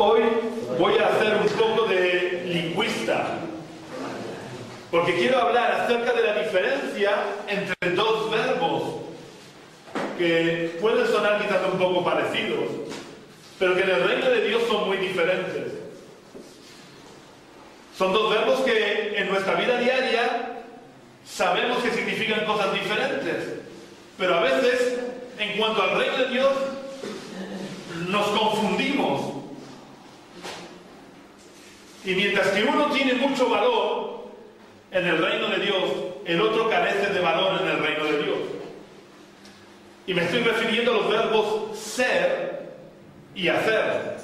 Hoy voy a hacer un poco de lingüista, porque quiero hablar acerca de la diferencia entre dos verbos que pueden sonar quizás un poco parecidos, pero que en el reino de Dios son muy diferentes. Son dos verbos que en nuestra vida diaria sabemos que significan cosas diferentes, pero a veces, en cuanto al reino de Dios, nos confundimos. Y mientras que uno tiene mucho valor en el reino de Dios, el otro carece de valor en el reino de Dios. Y me estoy refiriendo a los verbos ser y hacer.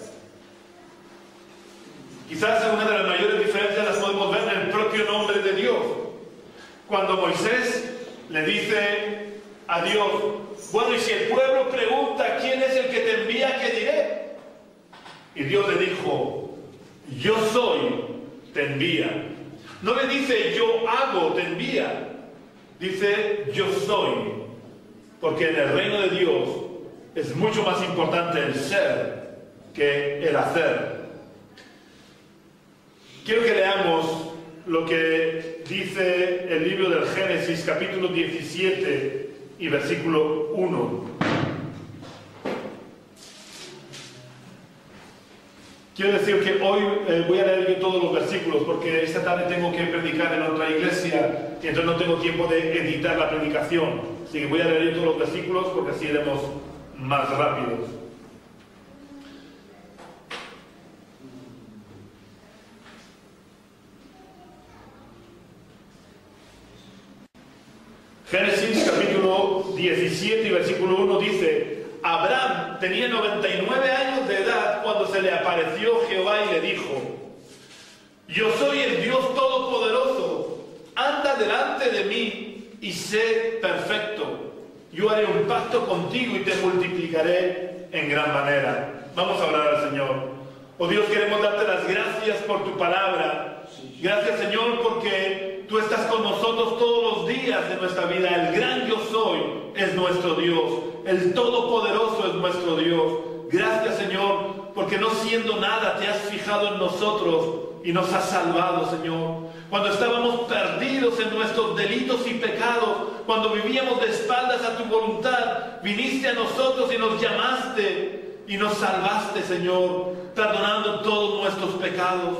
Quizás una de las mayores diferencias las podemos ver en el propio nombre de Dios. Cuando Moisés le dice a Dios: bueno, y si el pueblo pregunta quién es el que te envía, ¿qué diré? Y Dios le dijo: yo soy, te envía. No le dice yo hago, te envía. Dice yo soy. Porque en el reino de Dios es mucho más importante el ser que el hacer. Quiero que leamos lo que dice el libro del Génesis, capítulo 17 y versículo 1. Quiero decir que hoy voy a leer yo todos los versículos, porque esta tarde tengo que predicar en otra iglesia y entonces no tengo tiempo de editar la predicación. Así que voy a leer yo todos los versículos porque así iremos más rápidos. Génesis capítulo 17 y versículo 1 dice: Abraham tenía 99 años de edad cuando se le apareció Jehová y le dijo: yo soy el Dios Todopoderoso, anda delante de mí y sé perfecto. Yo haré un pacto contigo y te multiplicaré en gran manera. Vamos a orar al Señor. Oh Dios, queremos darte las gracias por tu palabra. Gracias, Señor, porque tú estás con nosotros todos los días de nuestra vida. El gran yo soy es nuestro Dios. El Todopoderoso es nuestro Dios. Gracias, Señor, porque no siendo nada te has fijado en nosotros y nos has salvado, Señor. Cuando estábamos perdidos en nuestros delitos y pecados, cuando vivíamos de espaldas a tu voluntad, viniste a nosotros y nos llamaste y nos salvaste, Señor, perdonando todos nuestros pecados.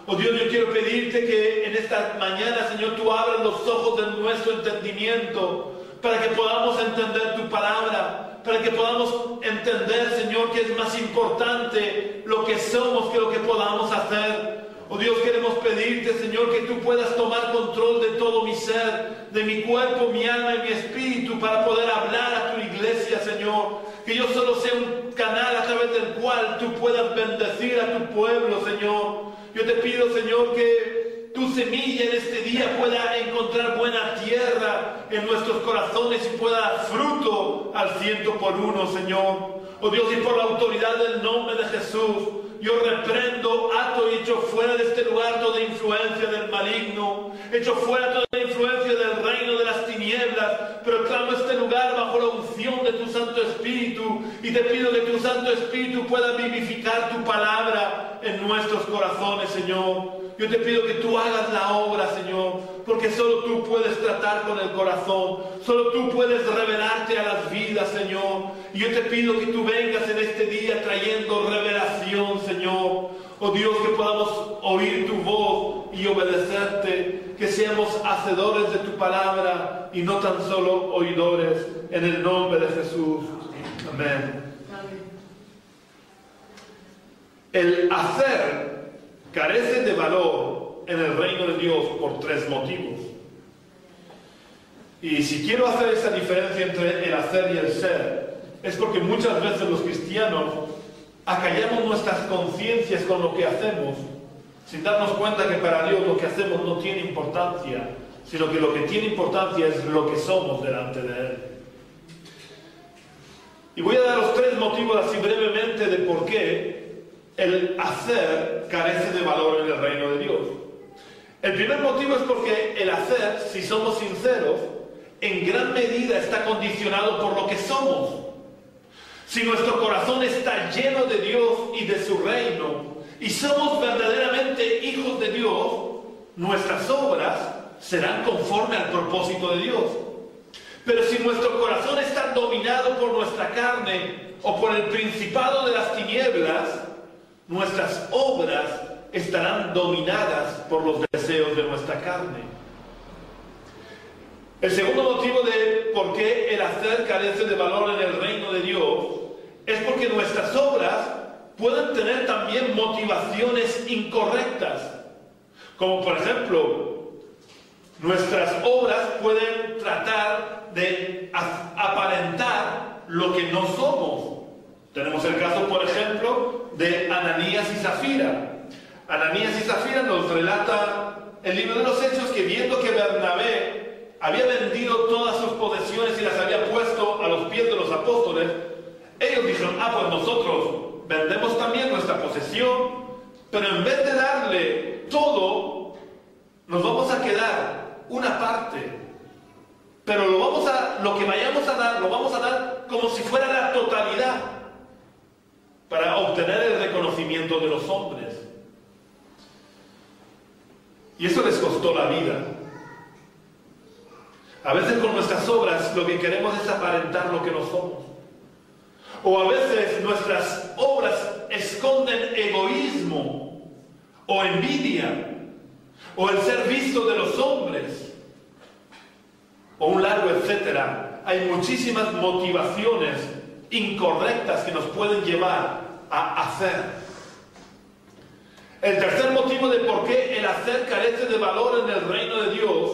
Oh Dios, yo quiero pedirte que en esta mañana, Señor, tú abras los ojos de nuestro entendimiento para que podamos entender tu palabra, para que podamos entender, Señor, que es más importante lo que somos que lo que podamos hacer. Oh Dios, queremos pedirte, Señor, que tú puedas tomar control de todo mi ser, de mi cuerpo, mi alma y mi espíritu, para poder hablar a tu iglesia, Señor. Que yo solo sea un canal a través del cual tú puedas bendecir a tu pueblo, Señor. Yo te pido, Señor, que tu semilla en este día pueda encontrar buena tierra en nuestros corazones y pueda dar fruto al 100%, Señor. Oh Dios, y por la autoridad del nombre de Jesús, yo reprendo, ato y echo fuera de este lugar toda influencia del maligno, echo fuera toda influencia del reino de las tinieblas, pero clamo este lugar bajo la unción de tu Santo Espíritu y te pido que tu Santo Espíritu pueda vivificar tu palabra en nuestros corazones, Señor. Yo te pido que tú hagas la obra, Señor, porque solo tú puedes tratar con el corazón, solo tú puedes revelarte a las vidas, Señor. Y yo te pido que tú vengas en este día trayendo revelación, Señor. Oh Dios, que podamos oír tu voz y obedecerte, que seamos hacedores de tu palabra y no tan solo oidores, en el nombre de Jesús. Amén. El hacer carece de valor en el reino de Dios por tres motivos. Y si quiero hacer esa diferencia entre el hacer y el ser, es porque muchas veces los cristianos acallamos nuestras conciencias con lo que hacemos, sin darnos cuenta que para Dios lo que hacemos no tiene importancia, sino que lo que tiene importancia es lo que somos delante de Él. Y voy a dar los tres motivos así brevemente de por qué el hacer carece de valor en el reino de Dios. El primer motivo es porque el hacer, si somos sinceros, en gran medida está condicionado por lo que somos. Si nuestro corazón está lleno de Dios y de su reino, y somos verdaderamente hijos de Dios, nuestras obras serán conforme al propósito de Dios. Pero si nuestro corazón está dominado por nuestra carne o por el principado de las tinieblas, nuestras obras estarán dominadas por los deseos de nuestra carne. El segundo motivo de por qué el hacer carece de valor en el reino de Dios es porque nuestras obras pueden tener también motivaciones incorrectas. Como por ejemplo, nuestras obras pueden tratar de aparentar lo que no somos. Tenemos el caso, por ejemplo, de Ananías y Zafira. Ananías y Zafira nos relata el libro de los Hechos que viendo que Bernabé había vendido todas sus posesiones y las había puesto a los pies de los apóstoles, ellos dijeron, pues nosotros vendemos también nuestra posesión, pero en vez de darle todo, nos vamos a quedar una parte. Pero lo que vayamos a dar, lo vamos a dar como si fuera la totalidad, para obtener el reconocimiento de los hombres. Y eso les costó la vida. A veces con nuestras obras lo que queremos es aparentar lo que no somos. O a veces nuestras obras esconden egoísmo o envidia o el ser visto de los hombres o un largo etcétera. Hay muchísimas motivaciones incorrectas que nos pueden llevar a hacer. El tercer motivo de por qué el hacer carece de valor en el reino de Dios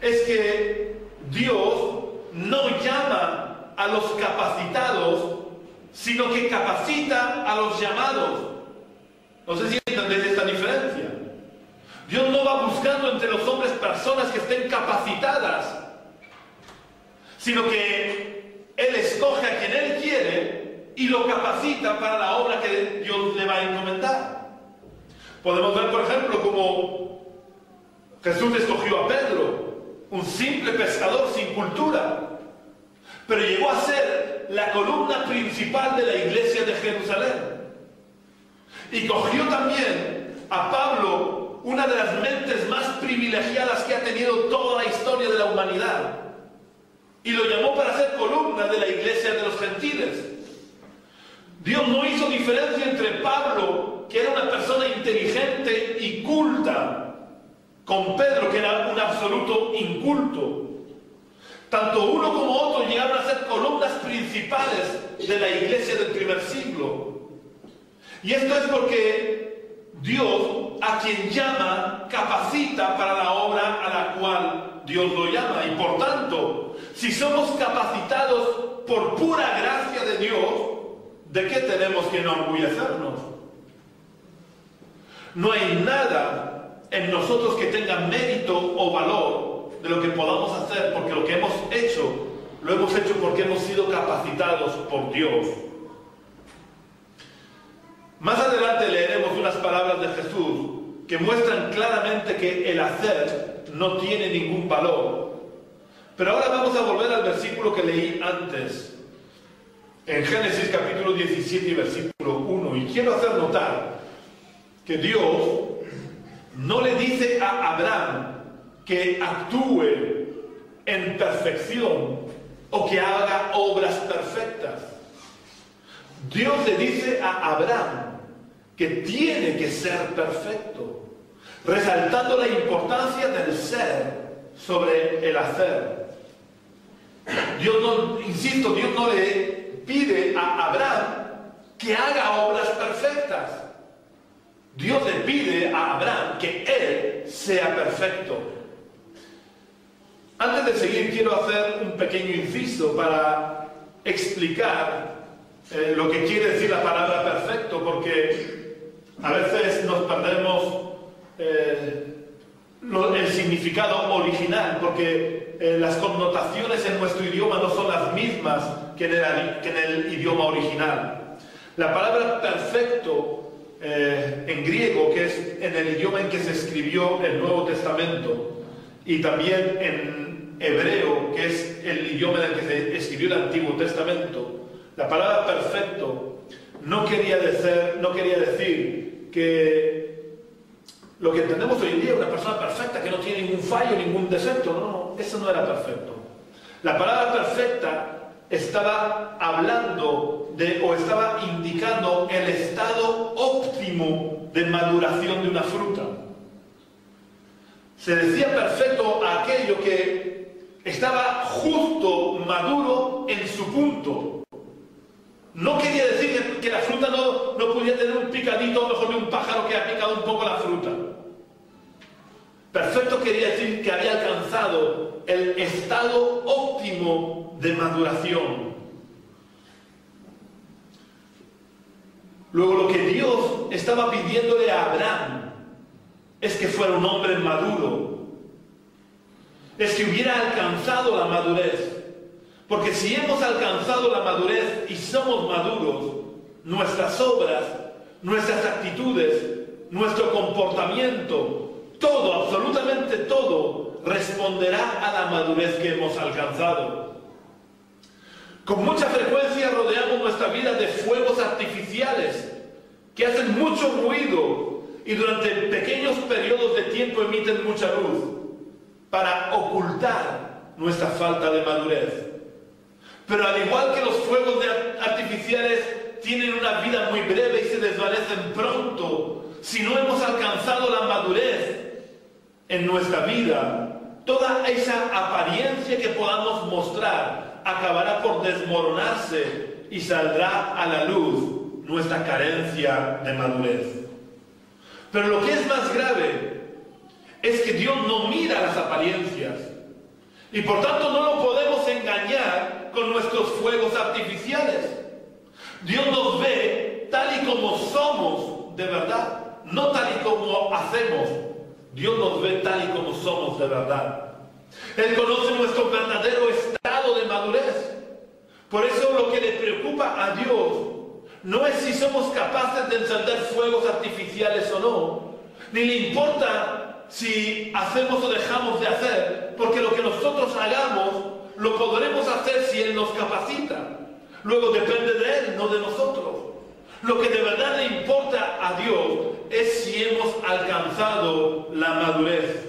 es que Dios no llama a los capacitados, sino que capacita a los llamados. No sé si entendéis esta diferencia. Dios no va buscando entre los hombres personas que estén capacitadas, sino que Él escoge a quien Él quiere y lo capacita para la obra que Dios le va a encomendar. Podemos ver, por ejemplo, cómo Jesús escogió a Pedro, un simple pescador sin cultura, pero llegó a ser la columna principal de la iglesia de Jerusalén. Y cogió también a Pablo, una de las mentes más privilegiadas que ha tenido toda la historia de la humanidad, y lo llamó para ser columna de la iglesia de los gentiles. Dios no hizo diferencia entre Pablo, que era una persona inteligente y culta, con Pedro, que era un absoluto inculto. Tanto uno como otro llegaron a ser columnas principales de la iglesia del primer siglo. Y esto es porque Dios, a quien llama, capacita para la obra a la cual Dios lo llama. Y por tanto, si somos capacitados por pura gracia de Dios, ¿de qué tenemos que enorgullecernos? No hay nada en nosotros que tenga mérito o valor de lo que podamos hacer, porque lo que hemos hecho, lo hemos hecho porque hemos sido capacitados por Dios. Más adelante leeremos unas palabras de Jesús que muestran claramente que el hacer no tiene ningún valor. Pero ahora vamos a volver al versículo que leí antes, en Génesis capítulo 17 y versículo 1. Y quiero hacer notar que Dios no le dice a Abraham que actúe en perfección o que haga obras perfectas. Dios le dice a Abraham que tiene que ser perfecto, resaltando la importancia del ser sobre el hacer. Dios no le pide a Abraham que haga obras perfectas. Dios le pide a Abraham que él sea perfecto. Antes de seguir, quiero hacer un pequeño inciso para explicar lo que quiere decir la palabra perfecto, porque a veces nos perdemos el significado original, porque las connotaciones en nuestro idioma no son las mismas que en el idioma original. La palabra perfecto en griego, que es en el idioma en que se escribió el Nuevo Testamento, y también en hebreo, que es el idioma en el que se escribió el Antiguo Testamento, La palabra perfecto no quería decir que lo que entendemos hoy en día, una persona perfecta que no tiene ningún fallo, ningún defecto. No, eso no era perfecto. La palabra perfecta estaba hablando o estaba indicando el estado óptimo de maduración de una fruta. Se decía perfecto a aquello que estaba justo, maduro en su punto. No quería decir que la fruta no podía tener un picadito, a lo mejor de un pájaro que ha picado un poco la fruta. Perfecto quería decir que había alcanzado el estado óptimo de maduración. Luego, lo que Dios estaba pidiéndole a Abraham es que fuera un hombre maduro, es que hubiera alcanzado la madurez. Porque si hemos alcanzado la madurez y somos maduros, nuestras obras, nuestras actitudes, nuestro comportamiento, todo, absolutamente todo, responderá a la madurez que hemos alcanzado. Con mucha frecuencia rodeamos nuestra vida de fuegos artificiales que hacen mucho ruido y durante pequeños periodos de tiempo emiten mucha luz para ocultar nuestra falta de madurez. Pero al igual que los fuegos artificiales tienen una vida muy breve y se desvanecen pronto, si no hemos alcanzado la madurez en nuestra vida, toda esa apariencia que podamos mostrar acabará por desmoronarse y saldrá a la luz nuestra carencia de madurez. Pero lo que es más grave es que Dios no mira las apariencias y por tanto no lo podemos engañar con nuestros fuegos artificiales. Dios nos ve tal y como somos de verdad, no tal y como hacemos. Dios nos ve tal y como somos de verdad. Él conoce nuestro verdadero estado de madurez. Por eso lo que le preocupa a Dios no es si somos capaces de encender fuegos artificiales o no, ni le importa si hacemos o dejamos de hacer, porque lo que nosotros hagamos lo podremos hacer si Él nos capacita. Luego depende de Él, no de nosotros. Lo que de verdad le importa a Dios es si hemos alcanzado la madurez.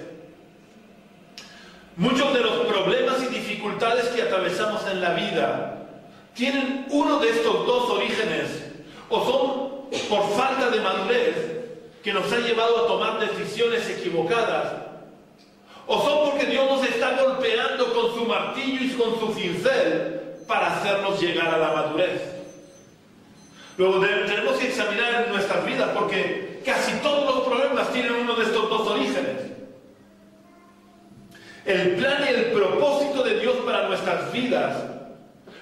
Muchos de los problemas y dificultades que atravesamos en la vida tienen uno de estos dos orígenes, o son por falta de madurez que nos ha llevado a tomar decisiones equivocadas, o son porque Dios nos está golpeando con su martillo y con su cincel para hacernos llegar a la madurez. Luego tenemos que examinar nuestras vidas porque casi todos los problemas tienen uno de estos dos orígenes. El plan y el propósito de Dios para nuestras vidas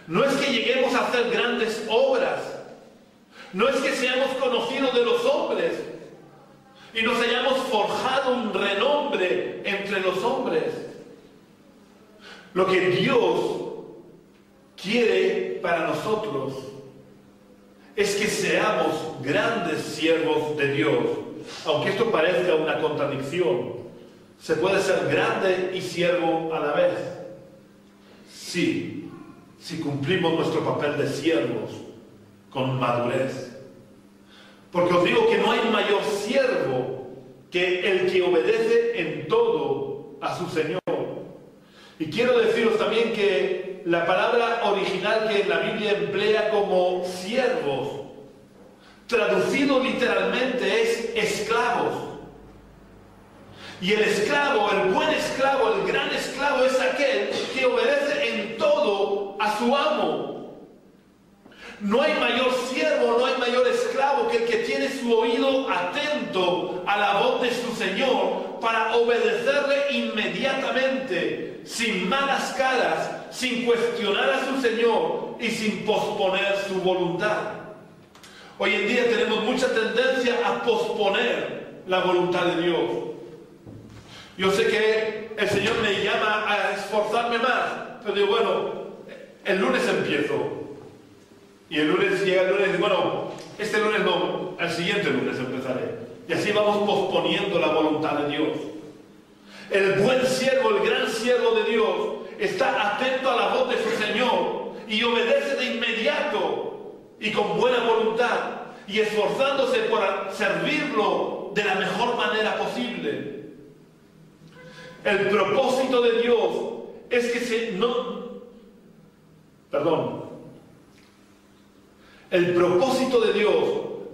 no es que lleguemos a hacer grandes obras, no es que seamos conocidos de los hombres y nos hayamos forjado un renombre entre los hombres. Lo que Dios quiere para nosotros es que seamos grandes siervos de Dios. Aunque esto parezca una contradicción, ¿se puede ser grande y siervo a la vez? Sí, si cumplimos nuestro papel de siervos con madurez. Porque os digo que no hay mayor siervo que el que obedece en todo a su Señor. Y quiero deciros también que la palabra original que la Biblia emplea como siervos, traducido literalmente es esclavos. Y el esclavo, el buen esclavo, el gran esclavo es aquel que obedece en todo a su amo. No hay mayor siervo, no hay mayor esclavo que el que tiene su oído atento a la voz de su Señor para obedecerle inmediatamente, sin malas caras, sin cuestionar a su Señor y sin posponer su voluntad. Hoy en día tenemos mucha tendencia a posponer la voluntad de Dios. Yo sé que el Señor me llama a esforzarme más, pero digo, bueno, el lunes empiezo. Y el lunes llega el lunes y digo, bueno, este lunes no, el siguiente lunes empezaré. Y así vamos posponiendo la voluntad de Dios. El buen siervo, el gran siervo de Dios, está atento a la voz de su Señor y obedece de inmediato y con buena voluntad y esforzándose por servirlo de la mejor manera posible. El propósito de Dios es que el propósito de Dios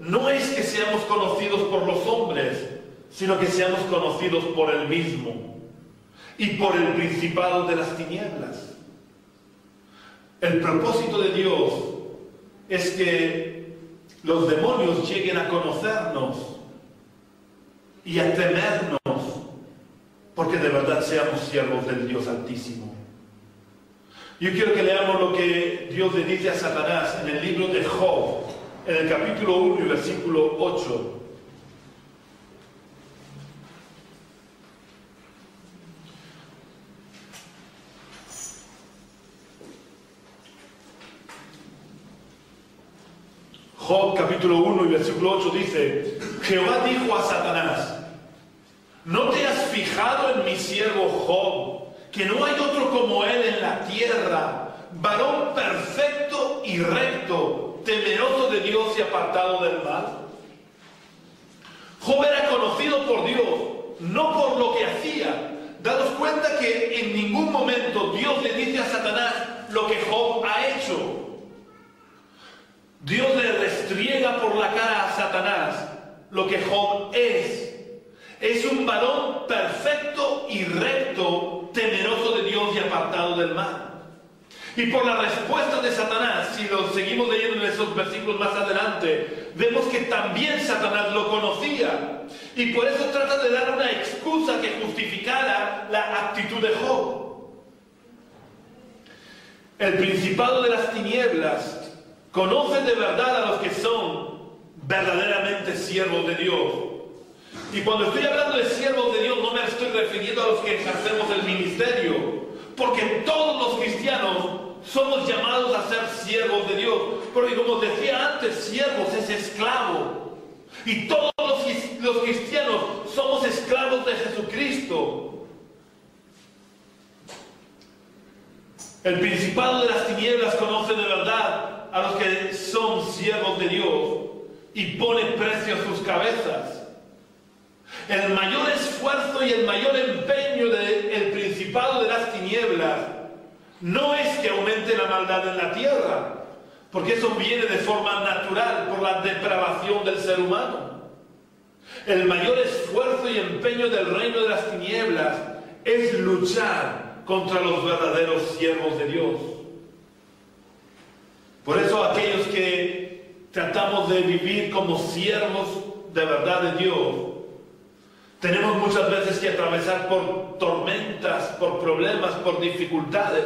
no es que seamos conocidos por los hombres, sino que seamos conocidos por Él mismo y por el principado de las tinieblas. El propósito de Dios es que los demonios lleguen a conocernos y a temernos, porque de verdad seamos siervos del Dios Altísimo. Yo quiero que leamos lo que Dios le dice a Satanás en el libro de Job, en el capítulo 1 y versículo 8. Job capítulo 1 y versículo 8 dice: Jehová dijo a Satanás: ¿no te has fijado en mi siervo Job, que no hay otro como él en la tierra, varón perfecto y recto, temeroso de Dios y apartado del mal? Job era conocido por Dios, no por lo que hacía. Daos cuenta que en ningún momento Dios le dice a Satanás lo que Job ha hecho. Dios le restriega por la cara a Satanás lo que Job es. Es un varón perfecto y recto, temeroso de Dios y apartado del mal. Y por la respuesta de Satanás, si lo seguimos leyendo en esos versículos más adelante, vemos que también Satanás lo conocía. Y por eso trata de dar una excusa que justificara la actitud de Job. El principado de las tinieblas conoce de verdad a los que son verdaderamente siervos de Dios. Y cuando estoy hablando de siervos de Dios, no me estoy refiriendo a los que ejercemos el ministerio, porque todos los cristianos somos llamados a ser siervos de Dios. Porque como decía antes, siervos es esclavo. Y todos los cristianos somos esclavos de Jesucristo. El principado de las tinieblas conoce de verdad a los que son siervos de Dios y pone precio a sus cabezas. El mayor esfuerzo y el mayor empeño del principado de las tinieblas no es que aumente la maldad en la tierra, porque eso viene de forma natural por la depravación del ser humano. El mayor esfuerzo y empeño del reino de las tinieblas es luchar contra los verdaderos siervos de Dios. Por eso aquellos que tratamos de vivir como siervos de verdad de Dios, tenemos muchas veces que atravesar por tormentas, por problemas, por dificultades,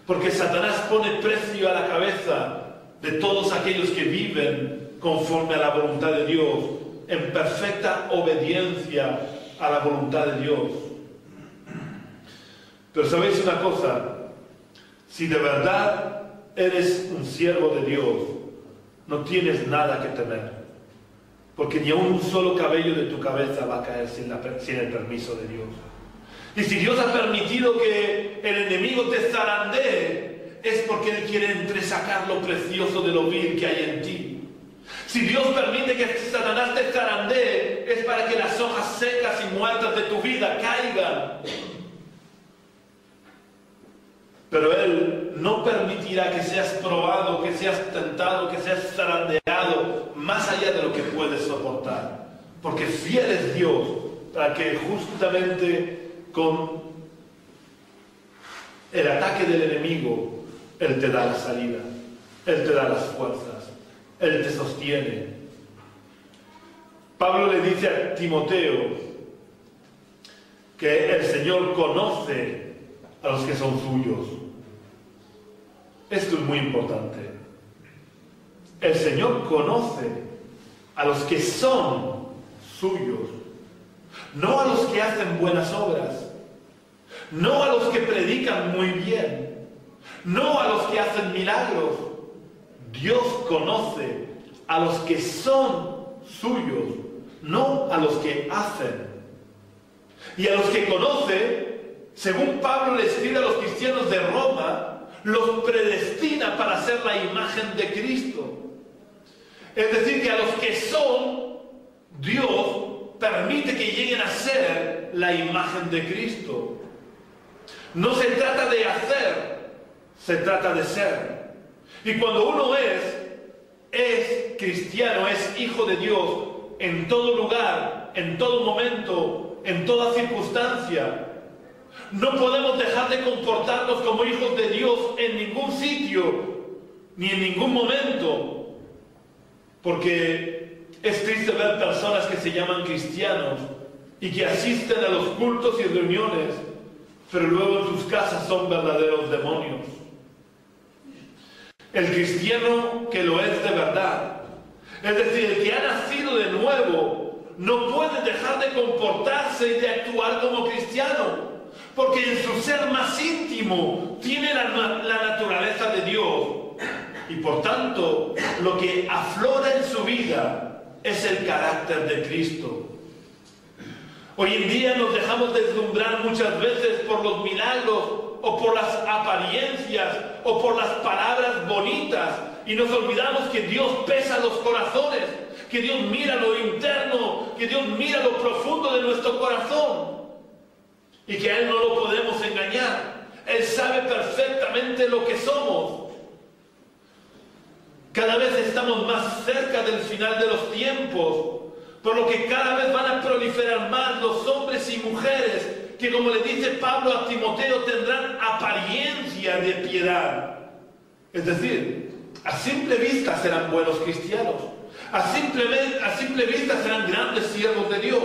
porque Satanás pone precio a la cabeza de todos aquellos que viven conforme a la voluntad de Dios, en perfecta obediencia a la voluntad de Dios. Pero ¿sabéis una cosa? Si de verdad eres un siervo de Dios, no tienes nada que temer. Porque ni aun un solo cabello de tu cabeza va a caer sin el permiso de Dios. Y si Dios ha permitido que el enemigo te zarandee, es porque Él quiere entresacar lo precioso de lo vil que hay en ti. Si Dios permite que Satanás te zarandee, es para que las hojas secas y muertas de tu vida caigan. Pero Él no permitirá que seas probado, que seas tentado, que seas zarandeado más allá de lo que puedes soportar. Porque fiel es Dios para que justamente con el ataque del enemigo, Él te da la salida, Él te da las fuerzas, Él te sostiene. Pablo le dice a Timoteo que el Señor conoce a los que son suyos. Esto es muy importante. El Señor conoce a los que son suyos, no a los que hacen buenas obras, no a los que predican muy bien, no a los que hacen milagros. Dios conoce a los que son suyos, no a los que hacen. Y a los que conoce, según Pablo le escribe a los cristianos de Roma, los predestina para ser la imagen de Cristo. Es decir, que a los que son, Dios permite que lleguen a ser la imagen de Cristo. No se trata de hacer, se trata de ser. Y cuando uno es cristiano, es hijo de Dios, en todo lugar, en todo momento, en toda circunstancia, no podemos dejar de comportarnos como hijos de Dios en ningún sitio, ni en ningún momento, porque es triste ver personas que se llaman cristianos y que asisten a los cultos y reuniones, pero luego en sus casas son verdaderos demonios. El cristiano que lo es de verdad, es decir, el que ha nacido de nuevo, no puede dejar de comportarse y de actuar como cristiano, porque en su ser más íntimo tiene la naturaleza de Dios, y por tanto lo que aflora en su vida es el carácter de Cristo. Hoy en día nos dejamos deslumbrar muchas veces por los milagros o por las apariencias o por las palabras bonitas, y nos olvidamos que Dios pesa los corazones, que Dios mira lo interno, que Dios mira lo profundo de nuestro corazón, y que a Él no lo podemos engañar. Él sabe perfectamente lo que somos. Cada vez estamos más cerca del final de los tiempos, por lo que cada vez van a proliferar más los hombres y mujeres que, como le dice Pablo a Timoteo, tendrán apariencia de piedad. Es decir, a simple vista serán buenos cristianos, a simple vista serán grandes siervos de Dios,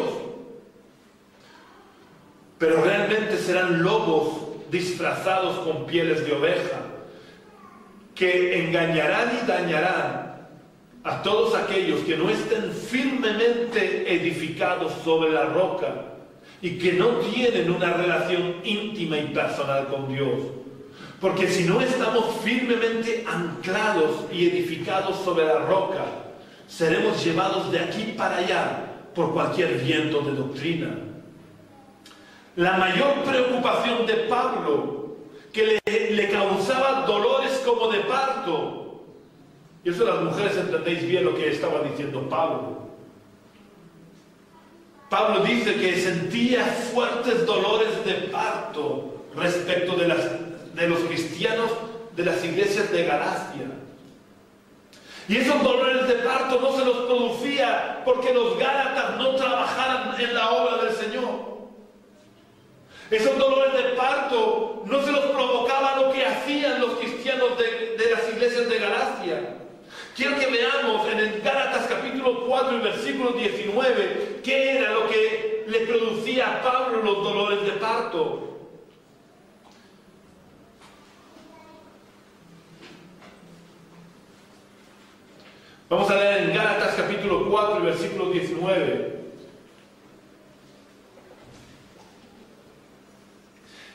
pero realmente serán lobos disfrazados con pieles de oveja, que engañarán y dañarán a todos aquellos que no estén firmemente edificados sobre la roca y que no tienen una relación íntima y personal con Dios. Porque si no estamos firmemente anclados y edificados sobre la roca, seremos llevados de aquí para allá por cualquier viento de doctrina. La mayor preocupación de Pablo, que le causaba dolores como de parto, y eso las mujeres entendéis bien lo que estaba diciendo Pablo. Pablo dice que sentía fuertes dolores de parto respecto de los cristianos de las iglesias de Galacia. Y esos dolores de parto no se los producía porque los gálatas no trabajaran en la obra del Señor. Esos dolores de parto no se los provocaba lo que hacían los cristianos de las iglesias de Galacia. Quiero que veamos en el Gálatas capítulo 4 y versículo 19 qué era lo que le producía a Pablo los dolores de parto. Vamos a leer en Gálatas capítulo 4 y versículo 19.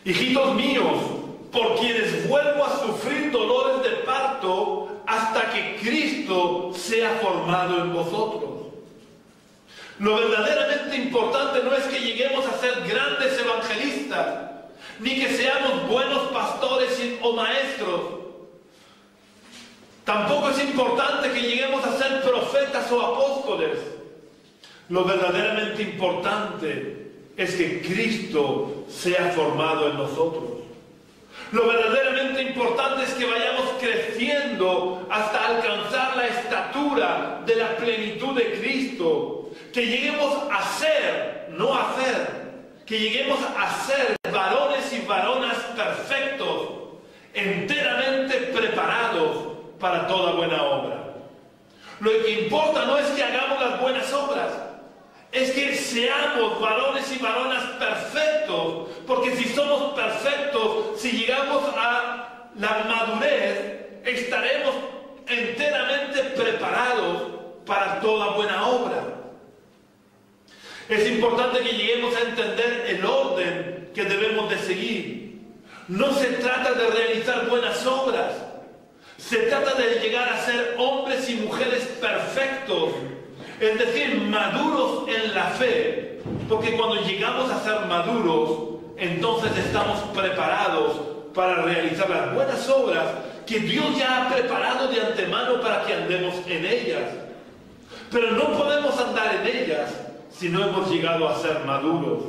Hijitos míos, por quienes vuelvo a sufrir dolores de parto hasta que Cristo sea formado en vosotros. Lo verdaderamente importante no es que lleguemos a ser grandes evangelistas, ni que seamos buenos pastores o maestros. Tampoco es importante que lleguemos a ser profetas o apóstoles. Lo verdaderamente importante es que Cristo sea formado en nosotros. Lo verdaderamente importante es que vayamos creciendo hasta alcanzar la estatura de la plenitud de Cristo. Que lleguemos a ser, no a hacer, que lleguemos a ser varones y varonas perfectos, enteramente preparados para toda buena obra. Lo que importa no es que hagamos las buenas obras, es que seamos varones y varonas perfectos, porque si somos perfectos, si llegamos a la madurez, estaremos enteramente preparados para toda buena obra. Es importante que lleguemos a entender el orden que debemos de seguir. No se trata de realizar buenas obras, se trata de llegar a ser hombres y mujeres perfectos, es decir, maduros en la fe, porque cuando llegamos a ser maduros, entonces estamos preparados para realizar las buenas obras que Dios ya ha preparado de antemano para que andemos en ellas. Pero no podemos andar en ellas si no hemos llegado a ser maduros.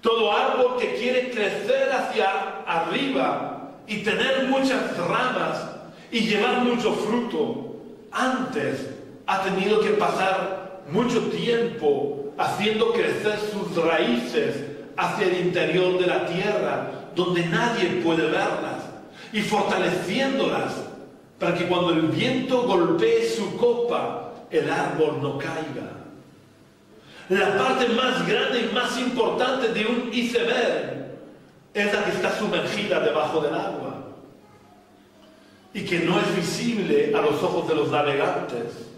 Todo árbol que quiere crecer hacia arriba y tener muchas ramas y llevar mucho fruto, antes ha tenido que pasar mucho tiempo haciendo crecer sus raíces hacia el interior de la tierra, donde nadie puede verlas, y fortaleciéndolas para que cuando el viento golpee su copa, el árbol no caiga. La parte más grande y más importante de un iceberg es la que está sumergida debajo del agua y que no es visible a los ojos de los navegantes.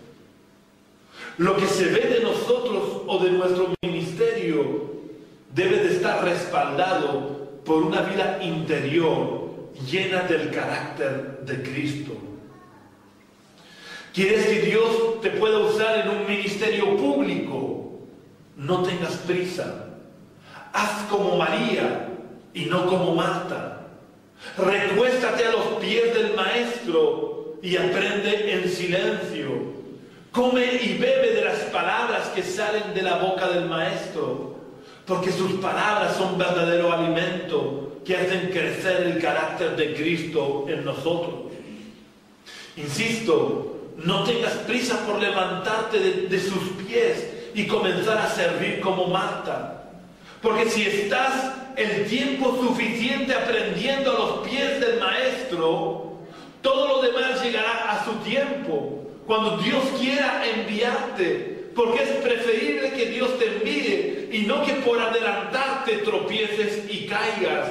Lo que se ve de nosotros o de nuestro ministerio debe de estar respaldado por una vida interior llena del carácter de Cristo. ¿Quieres que Dios te pueda usar en un ministerio público? No tengas prisa. Haz como María y no como Marta. Recuéstate a los pies del Maestro y aprende en silencio. Come y bebe de las palabras que salen de la boca del Maestro, porque sus palabras son verdadero alimento que hacen crecer el carácter de Cristo en nosotros. Insisto, no tengas prisa por levantarte de sus pies y comenzar a servir como Marta, porque si estás el tiempo suficiente aprendiendo a los pies del Maestro, todo lo demás llegará a su tiempo, cuando Dios quiera enviarte, porque es preferible que Dios te envíe y no que por adelantarte tropieces y caigas,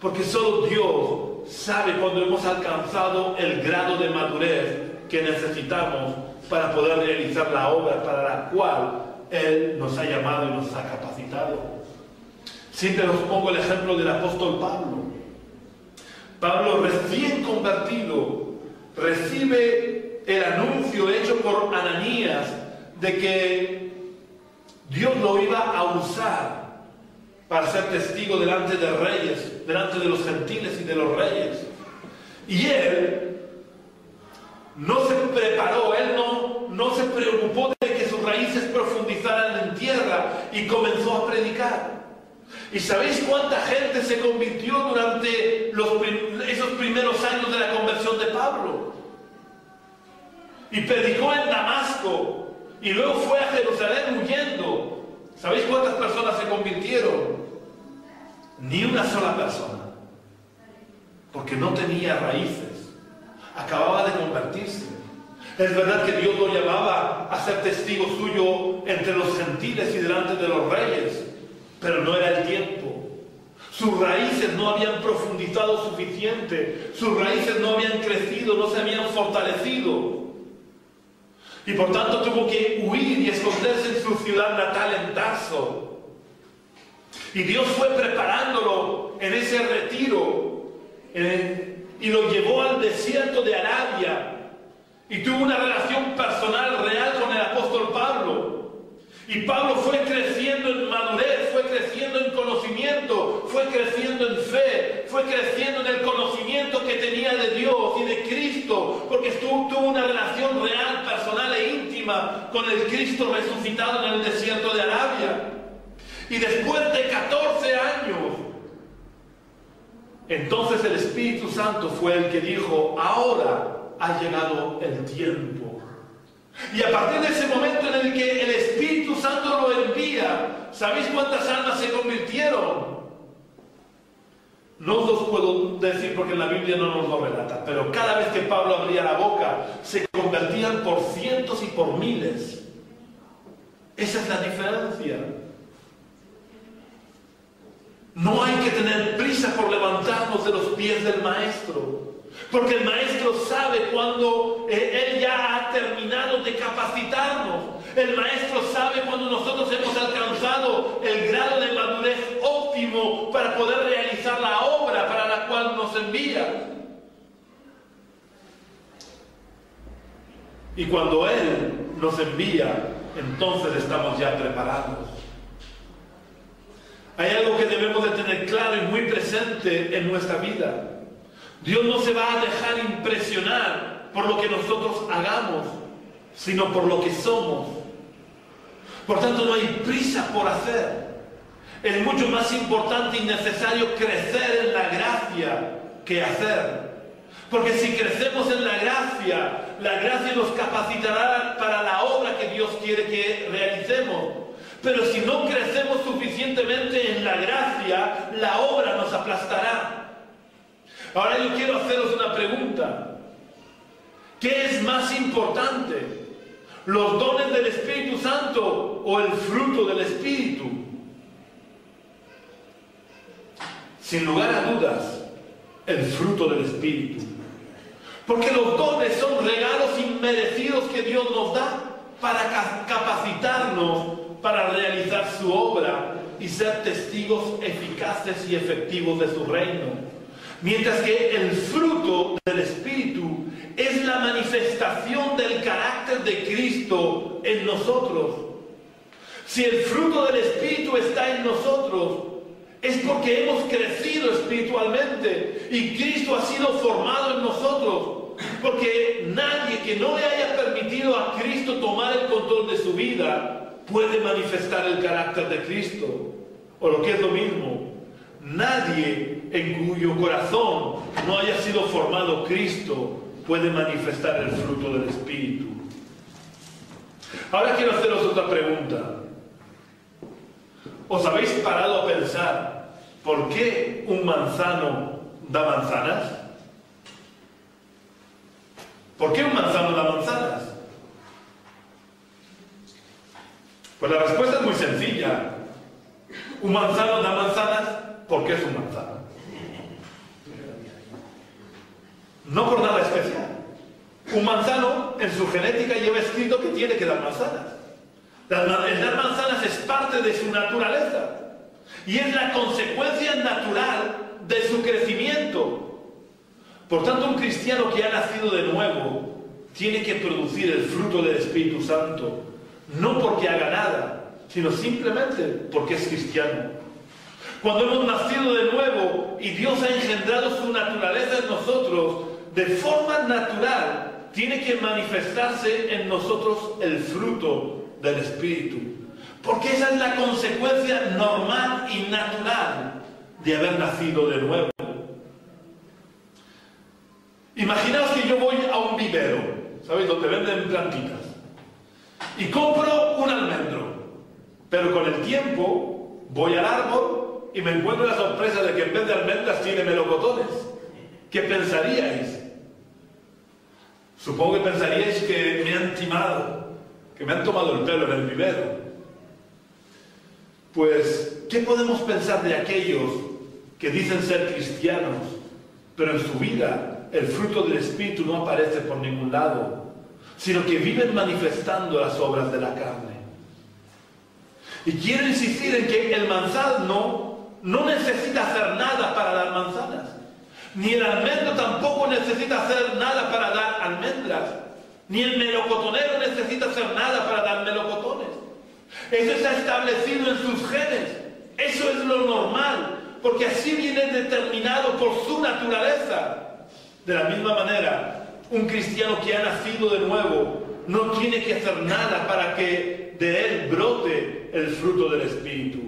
porque solo Dios sabe cuando hemos alcanzado el grado de madurez que necesitamos para poder realizar la obra para la cual Él nos ha llamado y nos ha capacitado. Siempre os pongo el ejemplo del apóstol Pablo. Pablo, recién convertido, recibe el anuncio hecho por Ananías de que Dios lo iba a usar para ser testigo delante de reyes, delante de los gentiles y de los reyes. Y él no se preparó, él no se preocupó de que sus raíces profundizaran en tierra y comenzó a predicar. ¿Y sabéis cuánta gente se convirtió durante esos primeros años de la conversión de Pablo? Y predicó en Damasco y luego fue a Jerusalén huyendo. ¿Sabéis cuántas personas se convirtieron? Ni una sola persona, porque no tenía raíces, acababa de convertirse. Es verdad que Dios lo llamaba a ser testigo suyo entre los gentiles y delante de los reyes, pero no era el tiempo. Sus raíces no habían profundizado suficiente, sus raíces no habían crecido, no se habían fortalecido. Y por tanto tuvo que huir y esconderse en su ciudad natal, en Tarso. Y Dios fue preparándolo en ese retiro y lo llevó al desierto de Arabia y tuvo una relación personal real con el apóstol Pablo. Y Pablo fue creciendo en madurez, fue creciendo en conocimiento, fue creciendo en fe, fue creciendo en el conocimiento que tenía de Dios y de Cristo, porque tuvo una relación real, personal e íntima con el Cristo resucitado en el desierto de Arabia. Y después de 14 años, entonces el Espíritu Santo fue el que dijo: ahora ha llegado el tiempo. Y a partir de ese momento en el que el Espíritu Santo lo envía, ¿sabéis cuántas almas se convirtieron? No os los puedo decir porque en la Biblia no nos lo relata, pero cada vez que Pablo abría la boca, se convertían por cientos y por miles. Esa es la diferencia. No hay que tener prisa por levantarnos de los pies del Maestro, porque el Maestro sabe cuando Él ya ha terminado de capacitarnos. El Maestro sabe cuando nosotros hemos alcanzado el grado de madurez óptimo para poder realizar la obra para la cual nos envía. Y cuando Él nos envía, entonces estamos ya preparados. Hay algo que debemos de tener claro y muy presente en nuestra vida. Dios no se va a dejar impresionar por lo que nosotros hagamos, sino por lo que somos. Por tanto, no hay prisa por hacer. Es mucho más importante y necesario crecer en la gracia que hacer. Porque si crecemos en la gracia nos capacitará para la obra que Dios quiere que realicemos. Pero si no crecemos suficientemente en la gracia, la obra nos aplastará. Ahora yo quiero haceros una pregunta. ¿Qué es más importante? ¿Los dones del Espíritu Santo o el fruto del Espíritu? Sin lugar a dudas, el fruto del Espíritu. Porque los dones son regalos inmerecidos que Dios nos da para capacitarnos para realizar su obra y ser testigos eficaces y efectivos de su reino. Mientras que el fruto del Espíritu es la manifestación del carácter de Cristo en nosotros. Si el fruto del Espíritu está en nosotros, es porque hemos crecido espiritualmente y Cristo ha sido formado en nosotros. Porque nadie que no le haya permitido a Cristo tomar el control de su vida puede manifestar el carácter de Cristo. O lo que es lo mismo, nadie en cuyo corazón no haya sido formado Cristo puede manifestar el fruto del Espíritu. Ahora quiero haceros otra pregunta. ¿Os habéis parado a pensar por qué un manzano da manzanas? ¿Por qué un manzano da manzanas? Pues la respuesta es muy sencilla. Un manzano da manzanas porque es un manzano. No por nada especial. Un manzano en su genética lleva escrito que tiene que dar manzanas. El dar manzanas es parte de su naturaleza y es la consecuencia natural de su crecimiento. Por tanto, un cristiano que ha nacido de nuevo tiene que producir el fruto del Espíritu Santo, no porque haga nada, sino simplemente porque es cristiano. Cuando hemos nacido de nuevo y Dios ha engendrado su naturaleza en nosotros, de forma natural tiene que manifestarse en nosotros el fruto del Espíritu. Porque esa es la consecuencia normal y natural de haber nacido de nuevo. Imaginaos que yo voy a un vivero, ¿sabéis? Donde venden plantitas. Y compro un almendro. Pero con el tiempo voy al árbol y me encuentro la sorpresa de que en vez de almendras tiene melocotones. ¿Qué pensaríais? Supongo que pensaríais que me han timado, que me han tomado el pelo en el vivero. Pues, ¿qué podemos pensar de aquellos que dicen ser cristianos, pero en su vida el fruto del Espíritu no aparece por ningún lado, sino que viven manifestando las obras de la carne? Y quiero insistir en que el manzano no necesita hacer nada para dar manzanas, ni el almendro tampoco necesita hacer nada para dar almendras, ni el melocotonero necesita hacer nada para dar melocotones. Eso está establecido en sus genes. Eso es lo normal, porque así viene determinado por su naturaleza. De la misma manera, un cristiano que ha nacido de nuevo no tiene que hacer nada para que de él brote el fruto del Espíritu.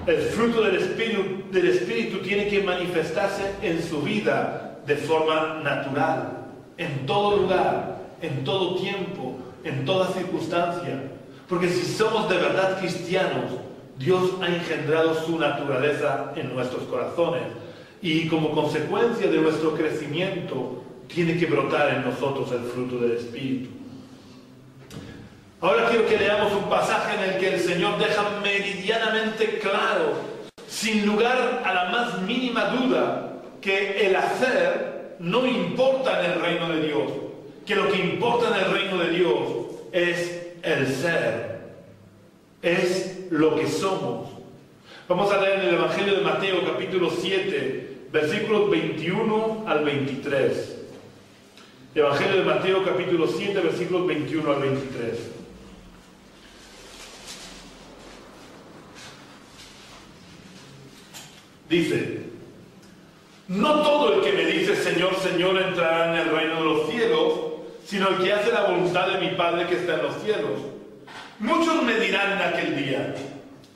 El fruto del Espíritu tiene que manifestarse en su vida de forma natural, en todo lugar, en todo tiempo, en toda circunstancia. Porque si somos de verdad cristianos, Dios ha engendrado su naturaleza en nuestros corazones. Y como consecuencia de nuestro crecimiento, tiene que brotar en nosotros el fruto del Espíritu. Ahora quiero que leamos un pasaje en el que el Señor deja meridianamente claro, sin lugar a la más mínima duda, que el hacer no importa en el reino de Dios, que lo que importa en el reino de Dios es el ser, es lo que somos. Vamos a leer el Evangelio de Mateo capítulo 7, versículos 21 al 23. Evangelio de Mateo capítulo 7, versículos 21 al 23. Dice, no todo el que me dice Señor, Señor entrará en el reino de los cielos, sino el que hace la voluntad de mi Padre que está en los cielos. Muchos me dirán en aquel día,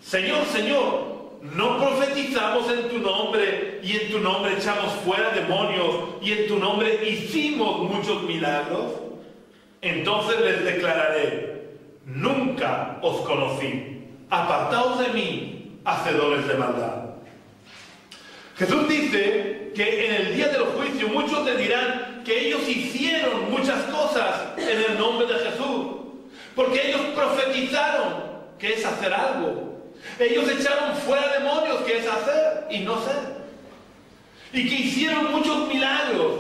Señor, Señor, ¿no profetizamos en tu nombre y en tu nombre echamos fuera demonios y en tu nombre hicimos muchos milagros? Entonces les declararé, nunca os conocí, apartaos de mí, hacedores de maldad. Jesús dice que en el día del juicio muchos le dirán que ellos hicieron muchas cosas en el nombre de Jesús, porque ellos profetizaron, que es hacer algo. Ellos echaron fuera demonios, que es hacer y no ser. Y que hicieron muchos milagros.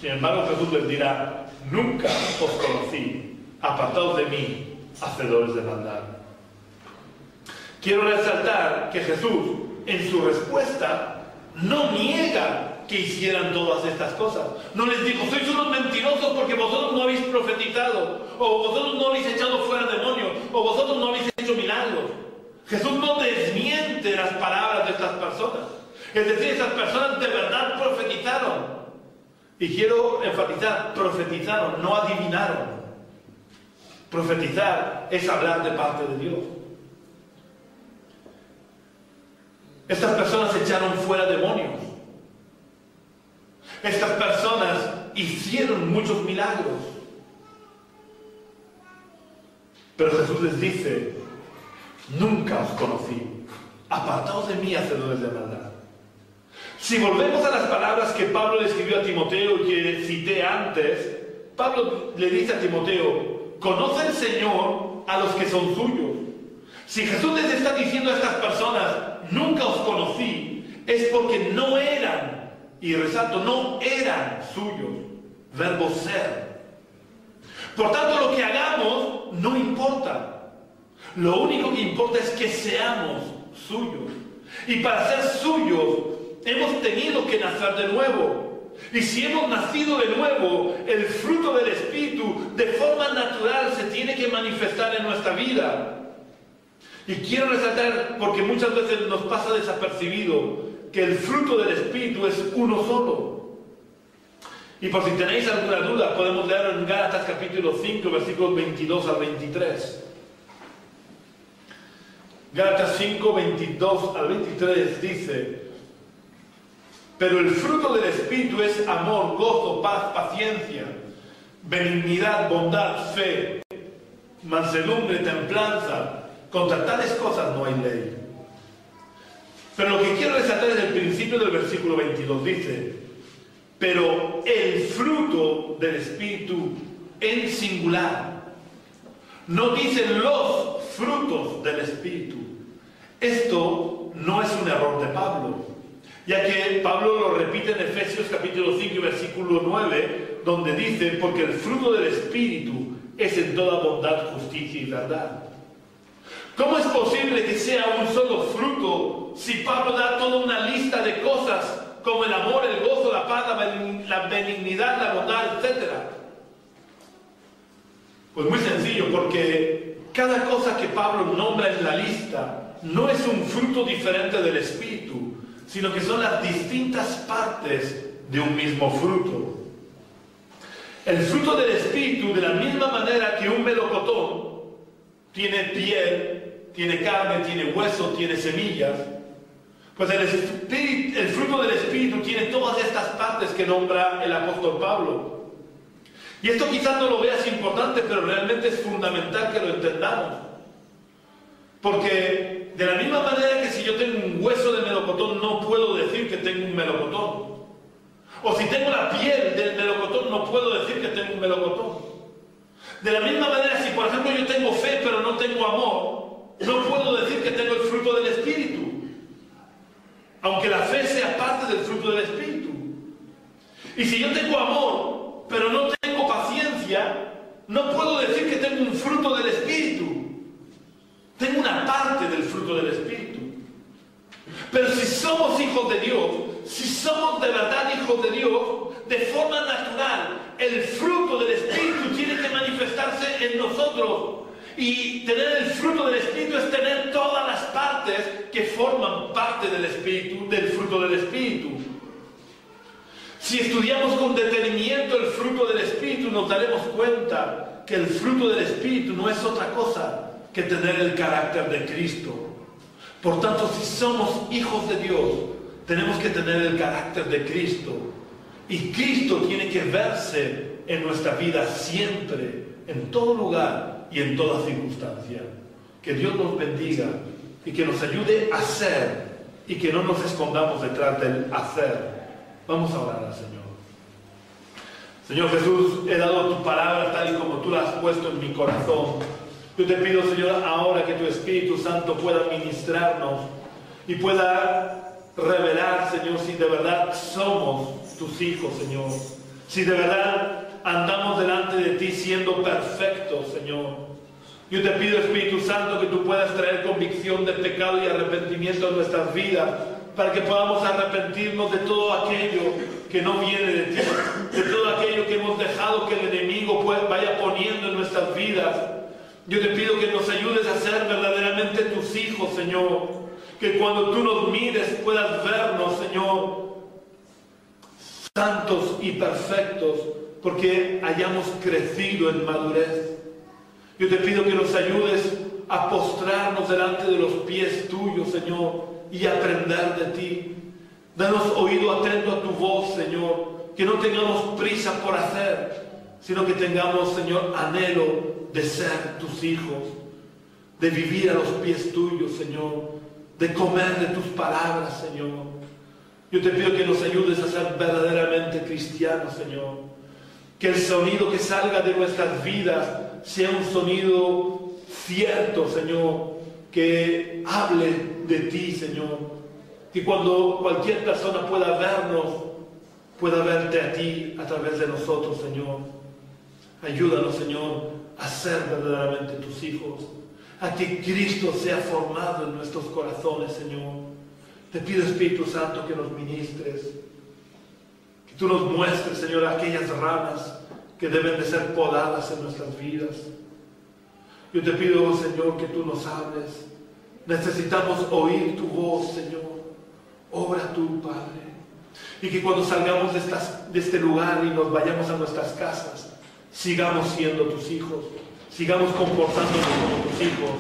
Sin embargo, Jesús les dirá, nunca os conocí, apartaos de mí, hacedores de maldad. Quiero resaltar que Jesús, en su respuesta, no niega que hicieran todas estas cosas. No les dijo, sois unos mentirosos porque vosotros no habéis profetizado, o vosotros no habéis echado fuera demonios, o vosotros no habéis hecho milagros. Jesús no desmiente las palabras de estas personas. Es decir, esas personas de verdad profetizaron. Y quiero enfatizar, profetizaron, no adivinaron. Profetizar es hablar de parte de Dios. Estas personas echaron fuera demonios. Estas personas hicieron muchos milagros. Pero Jesús les dice, nunca os conocí. Apartaos de mí, hacedores de maldad. Si volvemos a las palabras que Pablo le escribió a Timoteo y que cité antes, Pablo le dice a Timoteo, conoce el Señor a los que son suyos. Si Jesús les está diciendo a estas personas, nunca os conocí, es porque no eran, y resalto, no eran suyos. Verbo ser. Por tanto, lo que hagamos no importa. Lo único que importa es que seamos suyos. Y para ser suyos, hemos tenido que nacer de nuevo. Y si hemos nacido de nuevo, el fruto del Espíritu de forma natural se tiene que manifestar en nuestra vida. Y quiero resaltar, porque muchas veces nos pasa desapercibido, que el fruto del Espíritu es uno solo. Y por si tenéis alguna duda, podemos leer en Gálatas capítulo 5, versículos 22 al 23. Gálatas 5, 22 al 23 dice, pero el fruto del Espíritu es amor, gozo, paz, paciencia, benignidad, bondad, fe, mansedumbre, templanza. Contra tales cosas no hay ley. Pero lo que quiero resaltar es el principio del versículo 22. Dice, pero el fruto del Espíritu en singular. No dice los frutos del Espíritu. Esto no es un error de Pablo, ya que Pablo lo repite en Efesios capítulo 5 y versículo 9, donde dice, porque el fruto del Espíritu es en toda bondad, justicia y verdad. ¿Cómo es posible que sea un solo fruto si Pablo da toda una lista de cosas como el amor, el gozo, la paz, la benignidad, la bondad, etcétera? Pues muy sencillo, porque cada cosa que Pablo nombra en la lista no es un fruto diferente del Espíritu, sino que son las distintas partes de un mismo fruto. El fruto del Espíritu, de la misma manera que un melocotón tiene piel, tiene carne, tiene hueso, tiene semillas, pues el fruto del Espíritu tiene todas estas partes que nombra el apóstol Pablo. Y esto quizás no lo veas importante, pero realmente es fundamental que lo entendamos. Porque de la misma manera que si yo tengo un hueso de melocotón, no puedo decir que tengo un melocotón. O si tengo la piel del melocotón, no puedo decir que tengo un melocotón. De la misma manera, si por ejemplo yo tengo fe pero no tengo amor, no puedo decir que tengo el fruto del Espíritu. Aunque la fe sea parte del fruto del Espíritu. Y si yo tengo amor pero no tengo paciencia, no puedo decir que tengo un fruto del Espíritu. Tengo una parte del fruto del Espíritu. Pero si somos hijos de Dios, si somos de verdad hijos de Dios, de forma natural, el fruto del Espíritu tiene que manifestarse en nosotros. Y tener el fruto del Espíritu es tener todas las partes que forman parte del Espíritu, del fruto del Espíritu. Si estudiamos con detenimiento el fruto del Espíritu, nos daremos cuenta que el fruto del Espíritu no es otra cosa que tener el carácter de Cristo. Por tanto, si somos hijos de Dios, tenemos que tener el carácter de Cristo. Y Cristo tiene que verse en nuestra vida siempre, en todo lugar y en toda circunstancia. Que Dios nos bendiga y que nos ayude a ser y que no nos escondamos detrás del hacer. Vamos a orar al Señor. Señor Jesús, he dado tu palabra tal y como tú la has puesto en mi corazón. Yo te pido, Señor, ahora que tu Espíritu Santo pueda ministrarnos y pueda revelar, Señor, si de verdad somos tus hijos, Señor. Si de verdad andamos delante de ti siendo perfectos, Señor. Yo te pido, Espíritu Santo, que tú puedas traer convicción de pecado y arrepentimiento en nuestras vidas, para que podamos arrepentirnos de todo aquello que no viene de ti, de todo aquello que hemos dejado que el enemigo vaya poniendo en nuestras vidas. Yo te pido que nos ayudes a ser verdaderamente tus hijos, Señor. Que cuando tú nos mires puedas vernos, Señor, santos y perfectos, porque hayamos crecido en madurez. Yo te pido que nos ayudes a postrarnos delante de los pies tuyos, Señor, y aprender de ti. Danos oído atento a tu voz, Señor. Que no tengamos prisa por hacer, sino que tengamos, Señor, anhelo de ser tus hijos, de vivir a los pies tuyos, Señor, de comer de tus palabras, Señor. Yo te pido que nos ayudes a ser verdaderamente cristianos, Señor. Que el sonido que salga de nuestras vidas sea un sonido cierto, Señor, que hable de ti, Señor. Que cuando cualquier persona pueda vernos, pueda verte a ti a través de nosotros, Señor. Ayúdanos, Señor, a ser verdaderamente tus hijos, a que Cristo sea formado en nuestros corazones, Señor. Te pido, Espíritu Santo, que nos ministres, que tú nos muestres, Señor, aquellas ramas que deben de ser podadas en nuestras vidas. Yo te pido, Señor, que tú nos hables. Necesitamos oír tu voz, Señor. Obra tú, Padre. Y que cuando salgamos de este lugar y nos vayamos a nuestras casas, sigamos siendo tus hijos. Sigamos comportándonos como tus hijos.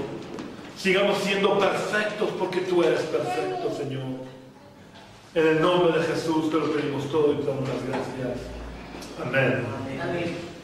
Sigamos siendo perfectos porque tú eres perfecto, Señor. En el nombre de Jesús te lo pedimos todo y te damos las gracias. Amén. Amén.